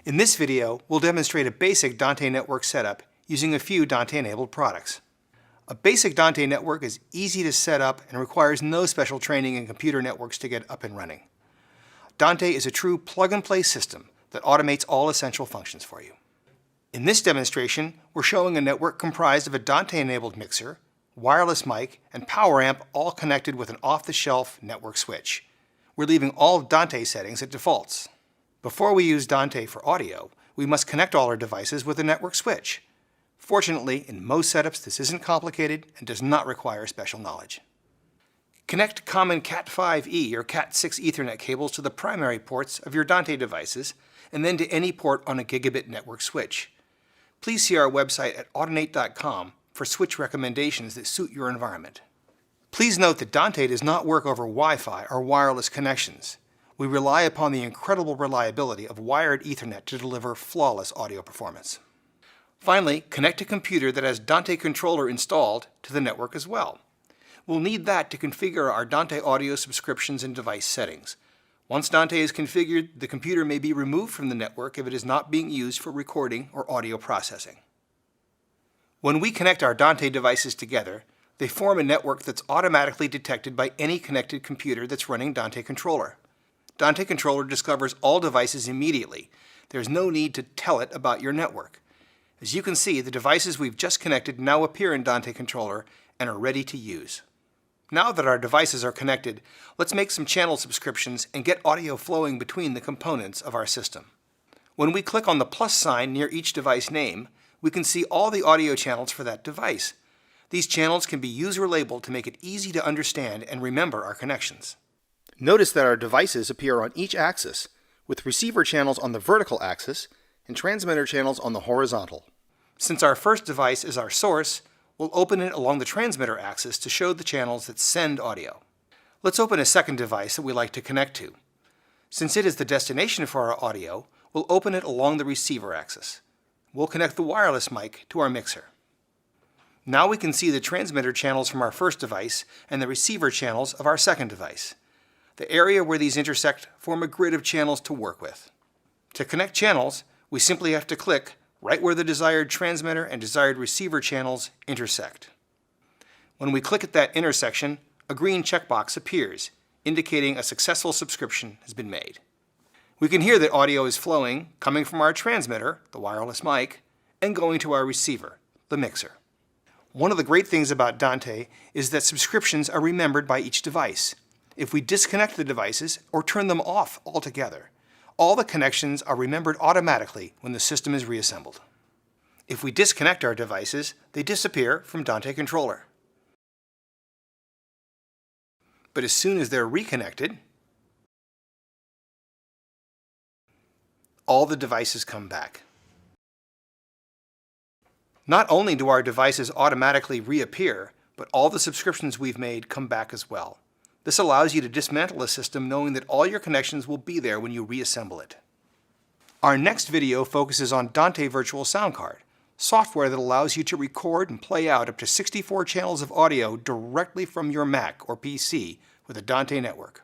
In this video, we'll demonstrate a basic Dante network setup using a few Dante-enabled products. A basic Dante network is easy to set up and requires no special training in computer networks to get up and running. Dante is a true plug-and-play system that automates all essential functions for you. In this demonstration, we're showing a network comprised of a Dante-enabled mixer, wireless mic, and power amp, all connected with an off-the-shelf network switch. We're leaving all Dante settings at defaults. Before we use Dante for audio, we must connect all our devices with a network switch. Fortunately, in most setups, this isn't complicated and does not require special knowledge. Connect common Cat5e or Cat6 Ethernet cables to the primary ports of your Dante devices and then to any port on a gigabit network switch. Please see our website at Audinate.com for switch recommendations that suit your environment. Please note that Dante does not work over Wi-Fi or wireless connections. We rely upon the incredible reliability of wired Ethernet to deliver flawless audio performance. Finally, connect a computer that has Dante Controller installed to the network as well. We'll need that to configure our Dante audio subscriptions and device settings. Once Dante is configured, the computer may be removed from the network if it is not being used for recording or audio processing. When we connect our Dante devices together, they form a network that's automatically detected by any connected computer that's running Dante Controller. Dante Controller discovers all devices immediately. There's no need to tell it about your network. As you can see, the devices we've just connected now appear in Dante Controller and are ready to use. Now that our devices are connected, let's make some channel subscriptions and get audio flowing between the components of our system. When we click on the plus sign near each device name, we can see all the audio channels for that device. These channels can be user labeled to make it easy to understand and remember our connections. Notice that our devices appear on each axis, with receiver channels on the vertical axis and transmitter channels on the horizontal. Since our first device is our source, we'll open it along the transmitter axis to show the channels that send audio. Let's open a second device that we like to connect to. Since it is the destination for our audio, we'll open it along the receiver axis. We'll connect the wireless mic to our mixer. Now we can see the transmitter channels from our first device and the receiver channels of our second device. The area where these intersect form a grid of channels to work with. To connect channels, we simply have to click right where the desired transmitter and desired receiver channels intersect. When we click at that intersection, a green checkbox appears, indicating a successful subscription has been made. We can hear that audio is flowing, coming from our transmitter, the wireless mic, and going to our receiver, the mixer. One of the great things about Dante is that subscriptions are remembered by each device. If we disconnect the devices or turn them off altogether, all the connections are remembered automatically when the system is reassembled. If we disconnect our devices, they disappear from Dante Controller. But as soon as they're reconnected, all the devices come back. Not only do our devices automatically reappear, but all the subscriptions we've made come back as well. This allows you to dismantle a system knowing that all your connections will be there when you reassemble it. Our next video focuses on Dante Virtual Sound Card, software that allows you to record and play out up to 64 channels of audio directly from your Mac or PC with a Dante network.